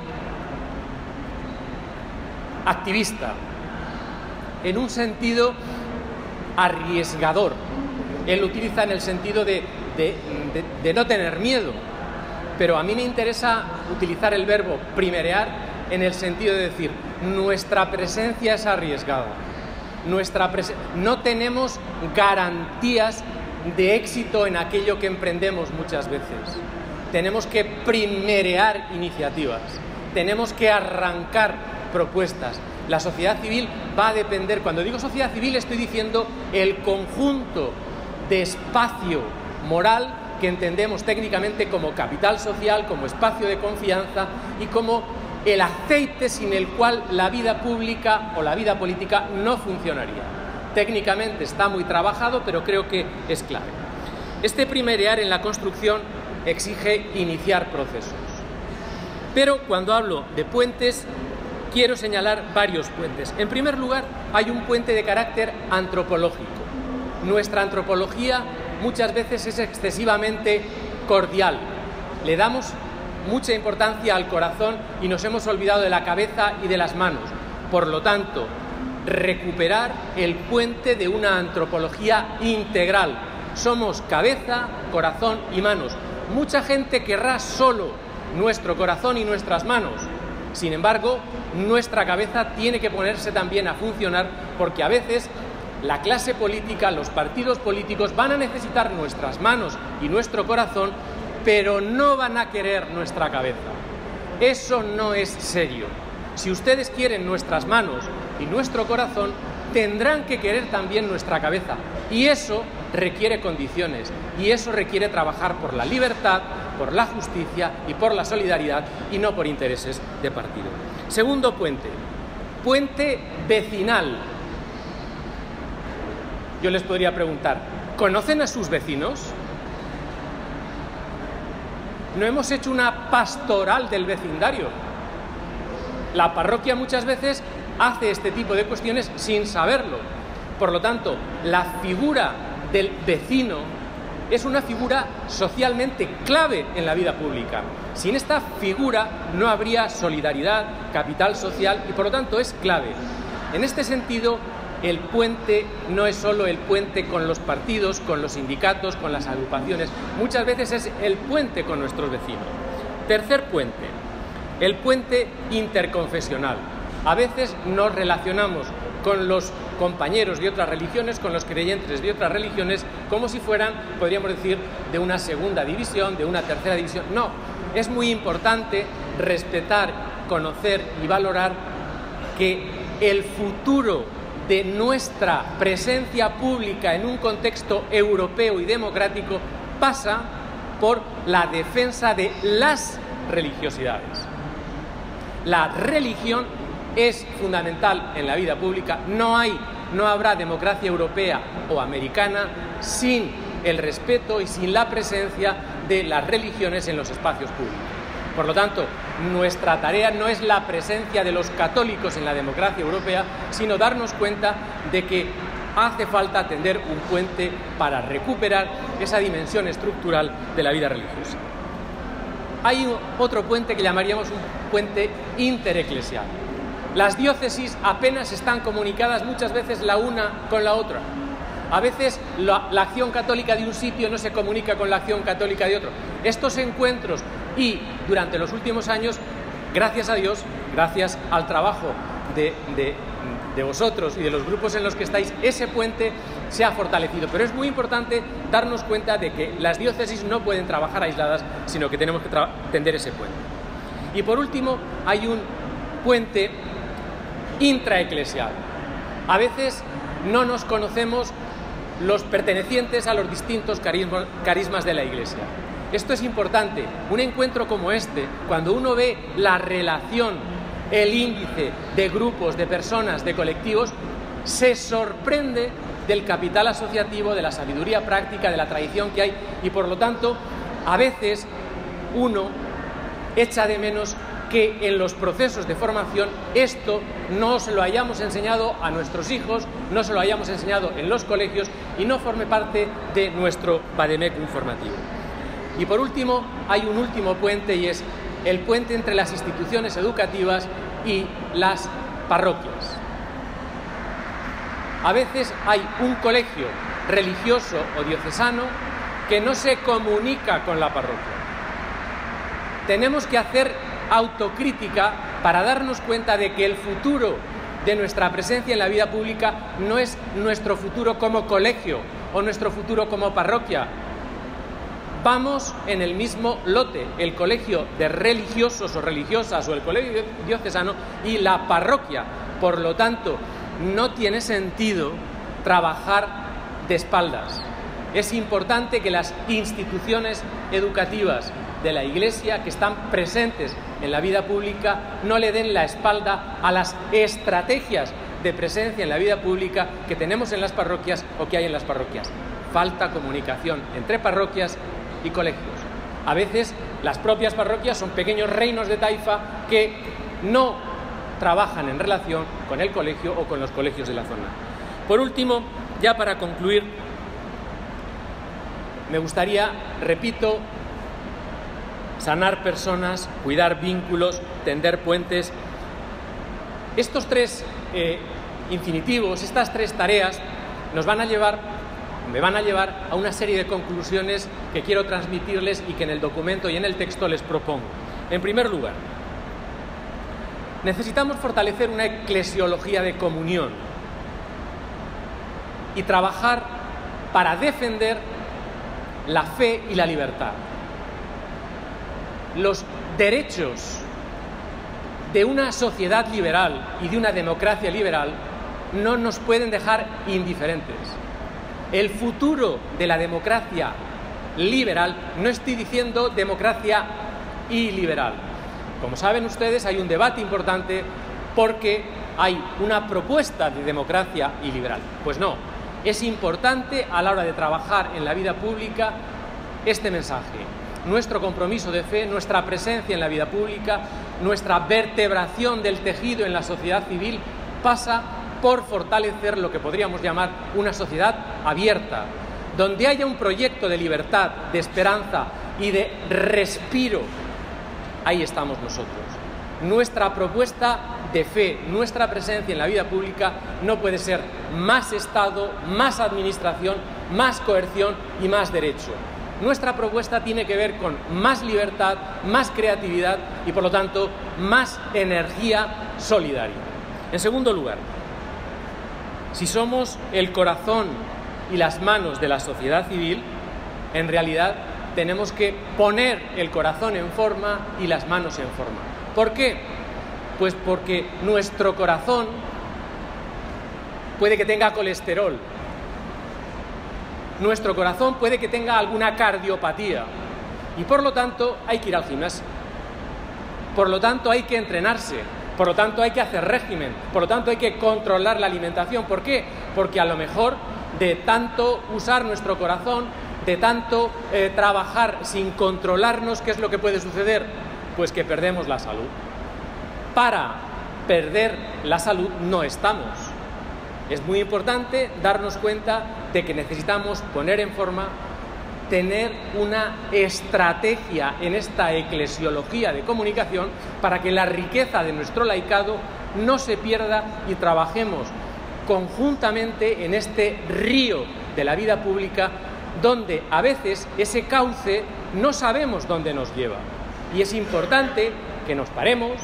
activista, en un sentido arriesgador. Él lo utiliza en el sentido de no tener miedo, pero a mí me interesa utilizar el verbo primerear en el sentido de decir, nuestra presencia es arriesgada, no tenemos garantías de éxito en aquello que emprendemos muchas veces. Tenemos que primerear iniciativas, tenemos que arrancar propuestas. La sociedad civil va a depender, cuando digo sociedad civil estoy diciendo el conjunto de espacio moral que entendemos técnicamente como capital social, como espacio de confianza y como el aceite sin el cual la vida pública o la vida política no funcionaría. Técnicamente está muy trabajado, pero creo que es clave. Este primerear en la construcción exige iniciar procesos. Pero cuando hablo de puentes, quiero señalar varios puentes. En primer lugar, hay un puente de carácter antropológico. Nuestra antropología muchas veces es excesivamente cordial. Le damos mucha importancia al corazón y nos hemos olvidado de la cabeza y de las manos. Por lo tanto, recuperar el puente de una antropología integral. Somos cabeza, corazón y manos. Mucha gente querrá solo nuestro corazón y nuestras manos. Sin embargo, nuestra cabeza tiene que ponerse también a funcionar, porque a veces la clase política, los partidos políticos van a necesitar nuestras manos y nuestro corazón, pero no van a querer nuestra cabeza. Eso no es serio. Si ustedes quieren nuestras manos y nuestro corazón, tendrán que querer también nuestra cabeza. Y eso requiere condiciones, y eso requiere trabajar por la libertad, por la justicia y por la solidaridad, y no por intereses de partido. Segundo puente, puente vecinal. Yo les podría preguntar, ¿conocen a sus vecinos? No hemos hecho una pastoral del vecindario. La parroquia muchas veces hace este tipo de cuestiones sin saberlo. Por lo tanto, la figura del vecino es una figura socialmente clave en la vida pública. Sin esta figura no habría solidaridad, capital social y por lo tanto es clave. En este sentido, el puente no es solo el puente con los partidos, con los sindicatos, con las agrupaciones. Muchas veces es el puente con nuestros vecinos. Tercer puente, el puente interconfesional. A veces nos relacionamos con los compañeros de otras religiones, con los creyentes de otras religiones, como si fueran, podríamos decir, de una segunda división, de una tercera división. No, es muy importante respetar, conocer y valorar que el futuro de nuestra presencia pública en un contexto europeo y democrático pasa por la defensa de las religiosidades. La religión es fundamental en la vida pública. No habrá democracia europea o americana sin el respeto y sin la presencia de las religiones en los espacios públicos. Por lo tanto, nuestra tarea no es la presencia de los católicos en la democracia europea, sino darnos cuenta de que hace falta tender un puente para recuperar esa dimensión estructural de la vida religiosa. Hay otro puente que llamaríamos un puente intereclesial. Las diócesis apenas están comunicadas muchas veces la una con la otra. A veces la acción católica de un sitio no se comunica con la acción católica de otro. Estos encuentros y durante los últimos años, gracias a Dios, gracias al trabajo de vosotros y de los grupos en los que estáis, ese puente se ha fortalecido. Pero es muy importante darnos cuenta de que las diócesis no pueden trabajar aisladas, sino que tenemos que tender ese puente. Y por último, hay un puente intraeclesial. A veces no nos conocemos los pertenecientes a los distintos carismas de la Iglesia. esto es importante, un encuentro como este, cuando uno ve la relación, el índice de grupos, de personas, de colectivos, se sorprende del capital asociativo, de la sabiduría práctica, de la tradición que hay, y por lo tanto, a veces uno echa de menos que en los procesos de formación esto no se lo hayamos enseñado a nuestros hijos, no se lo hayamos enseñado en los colegios y no forme parte de nuestro vademecum formativo. Y por último, hay un último puente, y es el puente entre las instituciones educativas y las parroquias. A veces hay un colegio religioso o diocesano que no se comunica con la parroquia. Tenemos que hacer autocrítica para darnos cuenta de que el futuro de nuestra presencia en la vida pública no es nuestro futuro como colegio o nuestro futuro como parroquia. Vamos en el mismo lote, el colegio de religiosos o religiosas o el colegio diocesano y la parroquia. Por lo tanto, no tiene sentido trabajar de espaldas. Es importante que las instituciones educativas de la Iglesia que están presentes en la vida pública no le den la espalda a las estrategias de presencia en la vida pública que tenemos en las parroquias o que hay en las parroquias. Falta comunicación entre parroquias y colegios. A veces las propias parroquias son pequeños reinos de taifa que no trabajan en relación con el colegio o con los colegios de la zona. Por último, ya para concluir, me gustaría, repito, sanar personas, cuidar vínculos, tender puentes. Estos tres infinitivos, estas tres tareas me van a llevar a una serie de conclusiones que quiero transmitirles y que en el documento y en el texto les propongo. En primer lugar, necesitamos fortalecer una eclesiología de comunión y trabajar para defender la fe y la libertad. Los derechos de una sociedad liberal y de una democracia liberal no nos pueden dejar indiferentes. El futuro de la democracia liberal, no estoy diciendo democracia iliberal. Como saben ustedes, hay un debate importante porque hay una propuesta de democracia iliberal. Pues no, es importante a la hora de trabajar en la vida pública este mensaje. Nuestro compromiso de fe, nuestra presencia en la vida pública, nuestra vertebración del tejido en la sociedad civil pasa por fortalecer lo que podríamos llamar una sociedad abierta, donde haya un proyecto de libertad, de esperanza y de respiro. Ahí estamos nosotros. Nuestra propuesta de fe, nuestra presencia en la vida pública no puede ser más Estado, más administración, más coerción y más derecho. Nuestra propuesta tiene que ver con más libertad, más creatividad y, por lo tanto, más energía solidaria. En segundo lugar, si somos el corazón y las manos de la sociedad civil, en realidad tenemos que poner el corazón en forma y las manos en forma. ¿Por qué? Pues porque nuestro corazón puede que tenga colesterol, nuestro corazón puede que tenga alguna cardiopatía y por lo tanto hay que ir al gimnasio, por lo tanto hay que entrenarse, por lo tanto hay que hacer régimen, por lo tanto hay que controlar la alimentación. ¿Por qué? Porque a lo mejor de tanto usar nuestro corazón, de tanto trabajar sin controlarnos, ¿qué es lo que puede suceder? Pues que perdemos la salud. Para perder la salud no estamos. Es muy importante darnos cuenta de que necesitamos poner en forma, tener una estrategia en esta eclesiología de comunicación para que la riqueza de nuestro laicado no se pierda y trabajemos conjuntamente en este río de la vida pública donde a veces ese cauce no sabemos dónde nos lleva. Y es importante que nos paremos,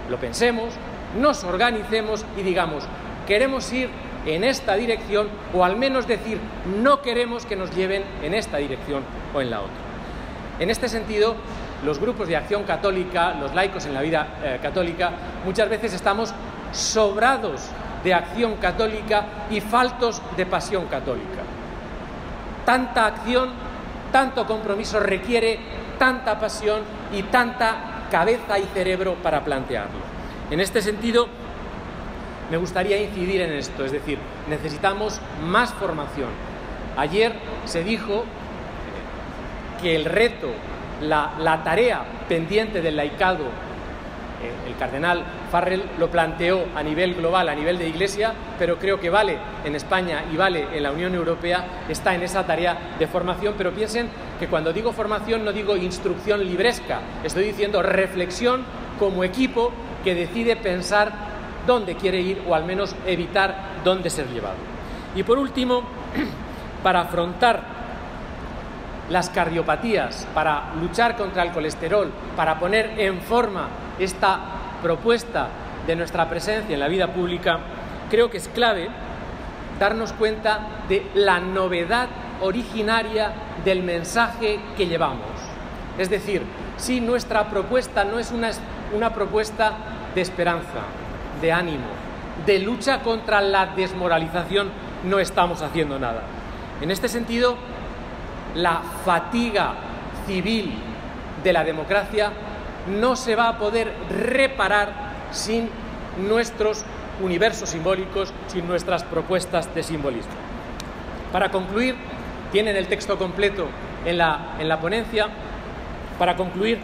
lo pensemos, nos organicemos y digamos, queremos ir en esta dirección o al menos decir, no queremos que nos lleven en esta dirección o en la otra. En este sentido, los grupos de acción católica, los laicos en la vida católica, muchas veces estamos sobrados de acción católica y faltos de pasión católica. Tanta acción, tanto compromiso requiere tanta pasión y tanta cabeza y cerebro para plantearlo. En este sentido, me gustaría incidir en esto, es decir, necesitamos más formación. Ayer se dijo que el reto, la tarea pendiente del laicado, el cardenal Farrell lo planteó a nivel global, a nivel de Iglesia, pero creo que vale en España y vale en la Unión Europea, está en esa tarea de formación. Pero piensen que cuando digo formación no digo instrucción libresca, estoy diciendo reflexión como equipo que decide pensar dónde quiere ir o al menos evitar dónde ser llevado. Y por último, para afrontar las cardiopatías, para luchar contra el colesterol, para poner en forma esta propuesta de nuestra presencia en la vida pública, creo que es clave darnos cuenta de la novedad originaria del mensaje que llevamos. Es decir, si nuestra propuesta no es una propuesta de esperanza, de ánimo, de lucha contra la desmoralización, no estamos haciendo nada. En este sentido, la fatiga civil de la democracia no se va a poder reparar sin nuestros universos simbólicos, sin nuestras propuestas de simbolismo. Para concluir, tienen el texto completo en la ponencia. Para concluir,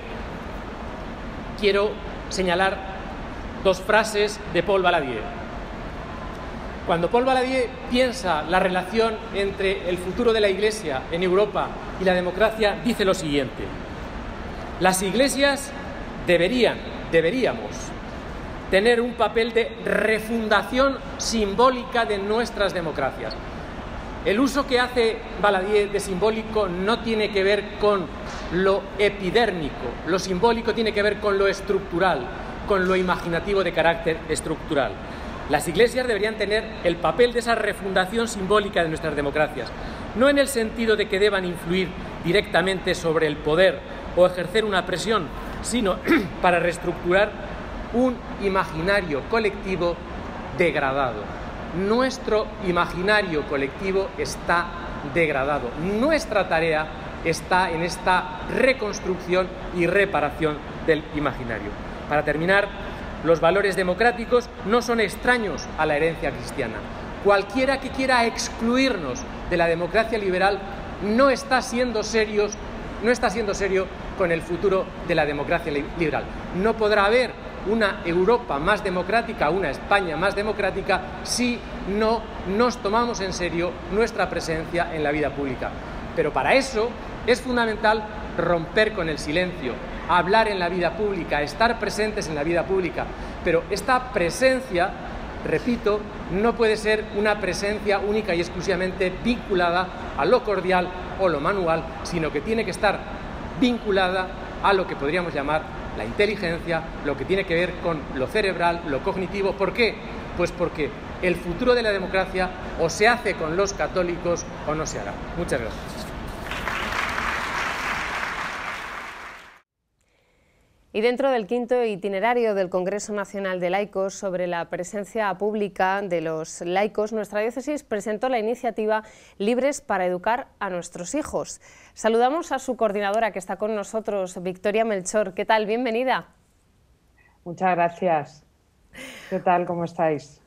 quiero señalar dos frases de Paul Valadier. Cuando Paul Valadier piensa la relación entre el futuro de la Iglesia en Europa y la democracia, dice lo siguiente: las iglesias deberíamos tener un papel de refundación simbólica de nuestras democracias. El uso que hace Valadier de simbólico no tiene que ver con lo epidérmico, lo simbólico tiene que ver con lo estructural, con lo imaginativo de carácter estructural. Las iglesias deberían tener el papel de esa refundación simbólica de nuestras democracias, no en el sentido de que deban influir directamente sobre el poder o ejercer una presión, sino para reestructurar un imaginario colectivo degradado. Nuestro imaginario colectivo está degradado. Nuestra tarea está en esta reconstrucción y reparación del imaginario. Para terminar, los valores democráticos no son extraños a la herencia cristiana. Cualquiera que quiera excluirnos de la democracia liberal no está siendo serio con el futuro de la democracia liberal. No podrá haber una Europa más democrática, una España más democrática, si no nos tomamos en serio nuestra presencia en la vida pública. Pero para eso es fundamental romper con el silencio, hablar en la vida pública, estar presentes en la vida pública. Pero esta presencia, repito, no puede ser una presencia única y exclusivamente vinculada a lo cordial o lo manual, sino que tiene que estar vinculada a lo que podríamos llamar la inteligencia, lo que tiene que ver con lo cerebral, lo cognitivo. ¿Por qué? Pues porque el futuro de la democracia o se hace con los católicos o no se hará. Muchas gracias. Y dentro del quinto itinerario del Congreso Nacional de Laicos sobre la presencia pública de los laicos, nuestra diócesis presentó la iniciativa Libres para educar a nuestros hijos. Saludamos a su coordinadora que está con nosotros, Victoria Melchor. ¿Qué tal? Bienvenida. Muchas gracias. ¿Qué tal? ¿Cómo estáis?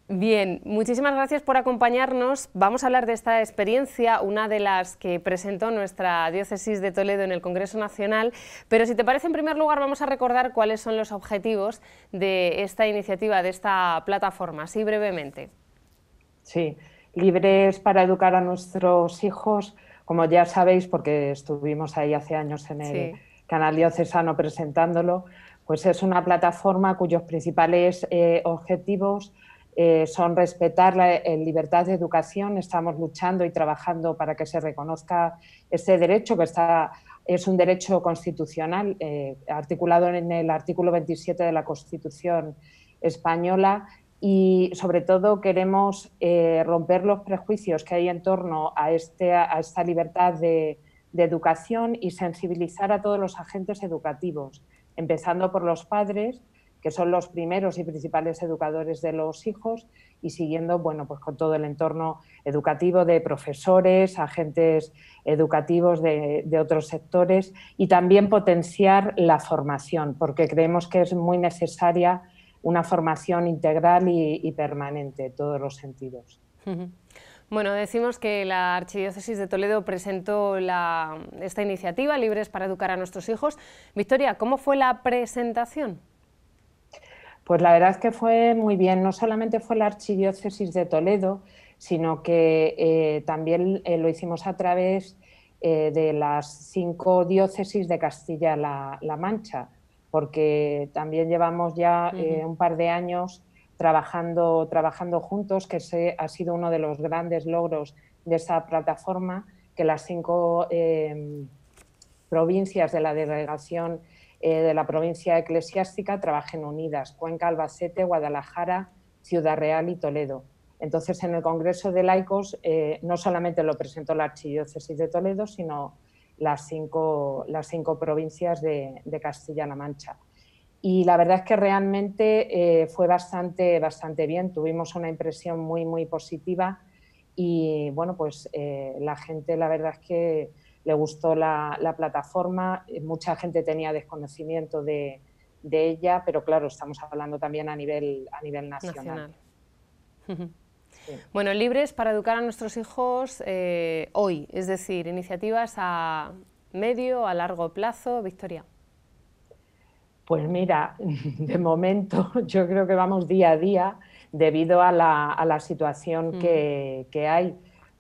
Bien, muchísimas gracias por acompañarnos. Vamos a hablar de esta experiencia, una de las que presentó nuestra diócesis de Toledo en el Congreso Nacional, pero si te parece, en primer lugar vamos a recordar cuáles son los objetivos de esta iniciativa, de esta plataforma, así brevemente. Sí, Libres para educar a nuestros hijos, como ya sabéis, porque estuvimos ahí hace años en el canal diocesano presentándolo, pues es una plataforma cuyos principales objetivos son respetar la libertad de educación. Estamos luchando y trabajando para que se reconozca este derecho, que es un derecho constitucional articulado en el artículo 27 de la Constitución española, y sobre todo queremos romper los prejuicios que hay en torno a esta libertad de educación y sensibilizar a todos los agentes educativos, empezando por los padres, que son los primeros y principales educadores de los hijos, y siguiendo, bueno, pues con todo el entorno educativo de profesores, agentes educativos de otros sectores, y también potenciar la formación, porque creemos que es muy necesaria una formación integral y permanente en todos los sentidos. Bueno, decimos que la Archidiócesis de Toledo presentó esta iniciativa, Libres para Educar a Nuestros Hijos. Victoria, ¿cómo fue la presentación? Pues la verdad es que fue muy bien. No solamente fue la Archidiócesis de Toledo, sino que también lo hicimos a través de las 5 diócesis de Castilla-La Mancha, porque también llevamos ya un par de años trabajando juntos, que ese ha sido uno de los grandes logros de esa plataforma, que las 5 provincias de la delegación de la provincia eclesiástica trabajen unidas: Cuenca, Albacete, Guadalajara, Ciudad Real y Toledo. Entonces, en el Congreso de Laicos no solamente lo presentó la Archidiócesis de Toledo, sino las cinco provincias de Castilla-La Mancha. Y la verdad es que realmente fue bastante bien. Tuvimos una impresión muy positiva y, bueno, pues la gente, la verdad es que le gustó la plataforma. Mucha gente tenía desconocimiento de ella, pero claro, estamos hablando también a nivel nacional. Sí. Bueno, Libres para Educar a Nuestros Hijos hoy, es decir, iniciativas a medio, a largo plazo. Victoria. Pues mira, de momento yo creo que vamos día a día debido a la situación que hay,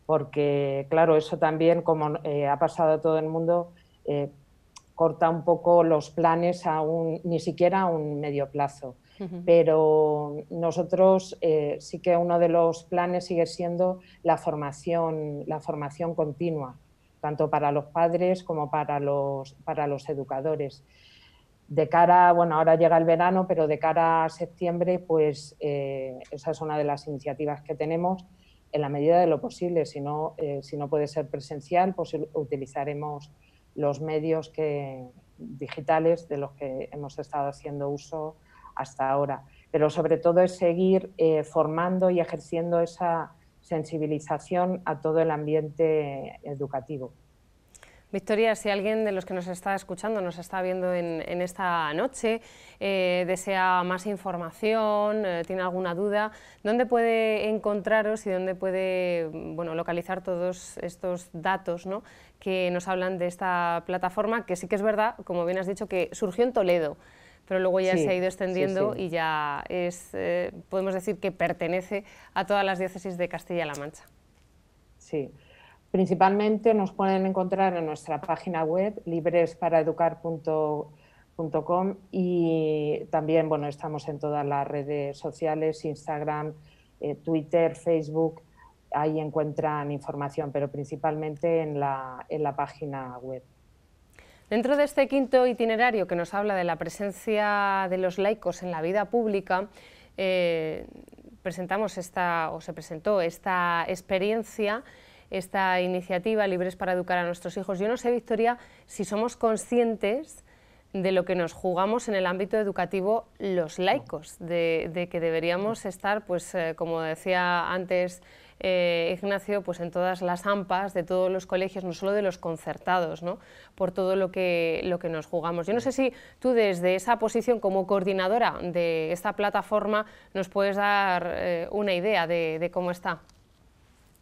porque claro, eso también, como ha pasado a todo el mundo, corta un poco los planes ni siquiera a un medio plazo. Pero nosotros sí que uno de los planes sigue siendo la formación continua, tanto para los padres como para los educadores. De cara, bueno, ahora llega el verano, pero de cara a septiembre, pues esa es una de las iniciativas que tenemos, en la medida de lo posible. Si no puede ser presencial, pues utilizaremos los medios digitales de los que hemos estado haciendo uso hasta ahora. Pero sobre todo es seguir formando y ejerciendo esa sensibilización a todo el ambiente educativo. Victoria, si alguien de los que nos está escuchando, nos está viendo en esta noche, desea más información, tiene alguna duda, ¿dónde puede encontraros y dónde puede localizar todos estos datos, ¿no?, que nos hablan de esta plataforma, que sí que es verdad, como bien has dicho, que surgió en Toledo, pero luego ya se ha ido extendiendo y ya podemos decir que pertenece a todas las diócesis de Castilla-La Mancha? Sí. Principalmente nos pueden encontrar en nuestra página web, libresparaeducar.com, y también, bueno, estamos en todas las redes sociales, Instagram, Twitter, Facebook. Ahí encuentran información, pero principalmente en la página web. Dentro de este quinto itinerario que nos habla de la presencia de los laicos en la vida pública, se presentó esta experiencia, esta iniciativa Libres para Educar a Nuestros Hijos. Yo no sé, Victoria, si somos conscientes de lo que nos jugamos en el ámbito educativo los laicos, de que deberíamos estar, pues como decía antes Ignacio, pues en todas las AMPAs de todos los colegios, no solo de los concertados, ¿no?, por todo lo que nos jugamos. Yo no sé si tú, desde esa posición como coordinadora de esta plataforma, nos puedes dar una idea de cómo está.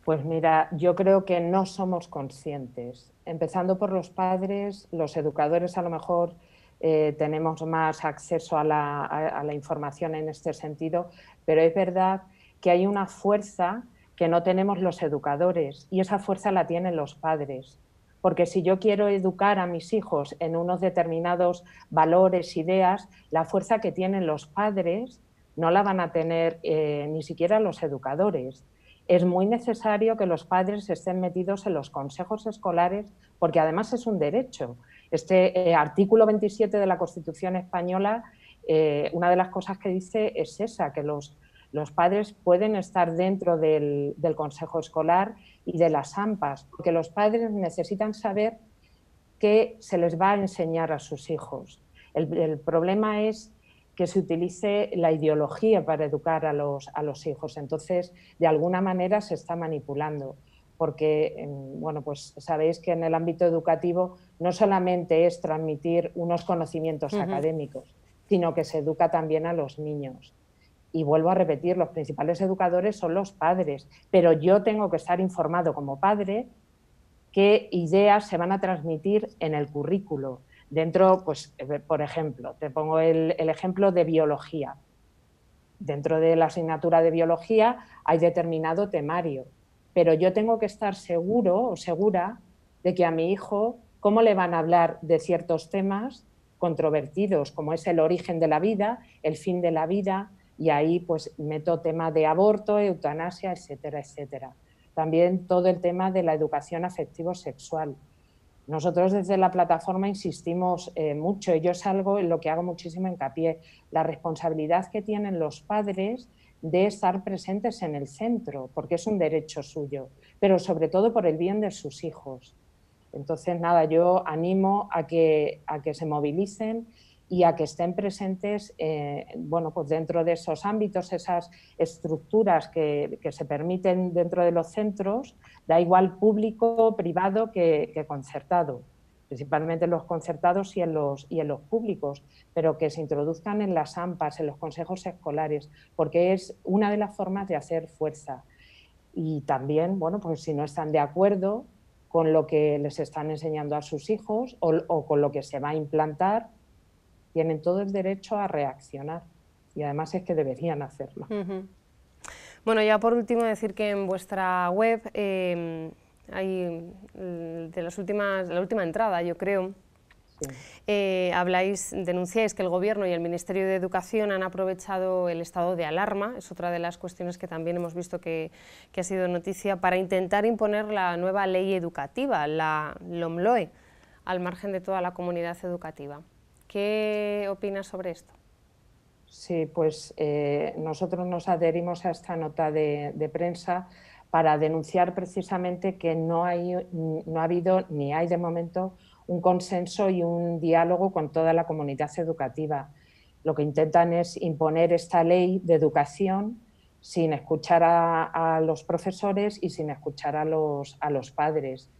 Pues mira, yo creo que no somos conscientes, empezando por los padres. Los educadores a lo mejor tenemos más acceso a la información en este sentido, pero es verdad que hay una fuerza que no tenemos los educadores, y esa fuerza la tienen los padres. Porque si yo quiero educar a mis hijos en unos determinados valores, ideas, la fuerza que tienen los padres no la van a tener ni siquiera los educadores. Es muy necesario que los padres estén metidos en los consejos escolares, porque además es un derecho. Este artículo 27 de la Constitución española, una de las cosas que dice es esa, que los padres pueden estar dentro del consejo escolar y de las AMPAs, porque los padres necesitan saber qué se les va a enseñar a sus hijos. El problema es que se utilice la ideología para educar a los hijos. Entonces, de alguna manera se está manipulando, porque bueno, pues sabéis que en el ámbito educativo no solamente es transmitir unos conocimientos académicos, sino que se educa también a los niños. Y vuelvo a repetir, los principales educadores son los padres, pero yo tengo que estar informado como padre qué ideas se van a transmitir en el currículo. Dentro, pues, por ejemplo, te pongo el ejemplo de biología. Dentro de la asignatura de biología hay determinado temario, pero yo tengo que estar seguro o segura de que a mi hijo, cómo le van a hablar de ciertos temas controvertidos, como es el origen de la vida, el fin de la vida, y ahí pues meto tema de aborto, eutanasia, etcétera, etcétera. También todo el tema de la educación afectivo-sexual. Nosotros desde la plataforma insistimos mucho, y yo es algo en lo que hago muchísimo hincapié, la responsabilidad que tienen los padres de estar presentes en el centro, porque es un derecho suyo, pero sobre todo por el bien de sus hijos. Entonces, nada, yo animo a que se movilicen y a que estén presentes bueno, pues dentro de esos ámbitos, esas estructuras que se permiten dentro de los centros, da igual público, privado que concertado, principalmente en los concertados y en los públicos, pero que se introduzcan en las AMPAs, en los consejos escolares, porque es una de las formas de hacer fuerza. Y también, bueno, pues si no están de acuerdo con lo que les están enseñando a sus hijos o con lo que se va a implantar, tienen todo el derecho a reaccionar, y además es que deberían hacerlo. Bueno, ya por último decir que en vuestra web hay de la última entrada, yo creo, denunciáis que el Gobierno y el Ministerio de Educación han aprovechado el estado de alarma, es otra de las cuestiones que también hemos visto que ha sido noticia, para intentar imponer la nueva ley educativa, la LOMLOE, al margen de toda la comunidad educativa. ¿Qué opinas sobre esto? Sí, pues nosotros nos adherimos a esta nota de prensa para denunciar precisamente que no ha habido ni hay de momento un consenso y un diálogo con toda la comunidad educativa. Lo que intentan es imponer esta ley de educación sin escuchar a los profesores y sin escuchar a los padres,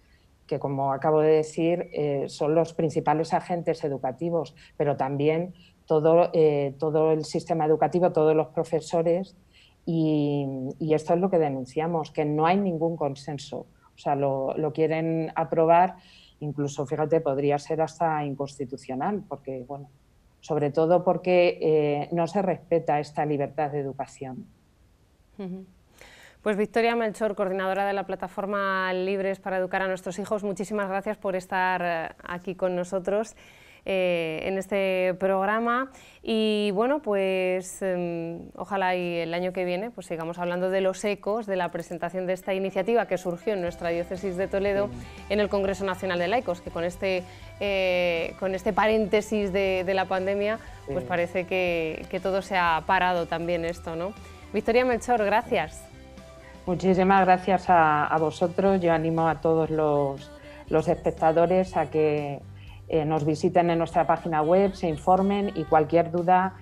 que, como acabo de decir, son los principales agentes educativos, pero también todo el sistema educativo, todos los profesores, y esto es lo que denunciamos, que no hay ningún consenso. O sea, lo quieren aprobar, incluso, fíjate, podría ser hasta inconstitucional, porque, bueno, sobre todo porque no se respeta esta libertad de educación. Pues Victoria Melchor, coordinadora de la plataforma Libres para Educar a Nuestros Hijos, muchísimas gracias por estar aquí con nosotros en este programa, y bueno, pues ojalá y el año que viene pues sigamos hablando de los ecos de la presentación de esta iniciativa que surgió en nuestra diócesis de Toledo en el Congreso Nacional de Laicos, que con este paréntesis de la pandemia pues parece que todo se ha parado también esto, ¿no? Victoria Melchor, gracias. Muchísimas gracias a vosotros. Yo animo a todos los espectadores a que nos visiten en nuestra página web, se informen, y cualquier duda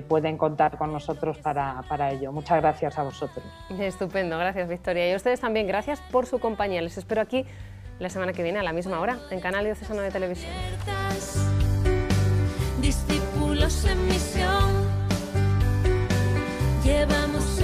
pueden contar con nosotros para ello. Muchas gracias a vosotros. Estupendo, gracias Victoria. Y a ustedes también gracias por su compañía. Les espero aquí la semana que viene a la misma hora en Canal Diocesano de Televisión. Discípulos en misión, llevamos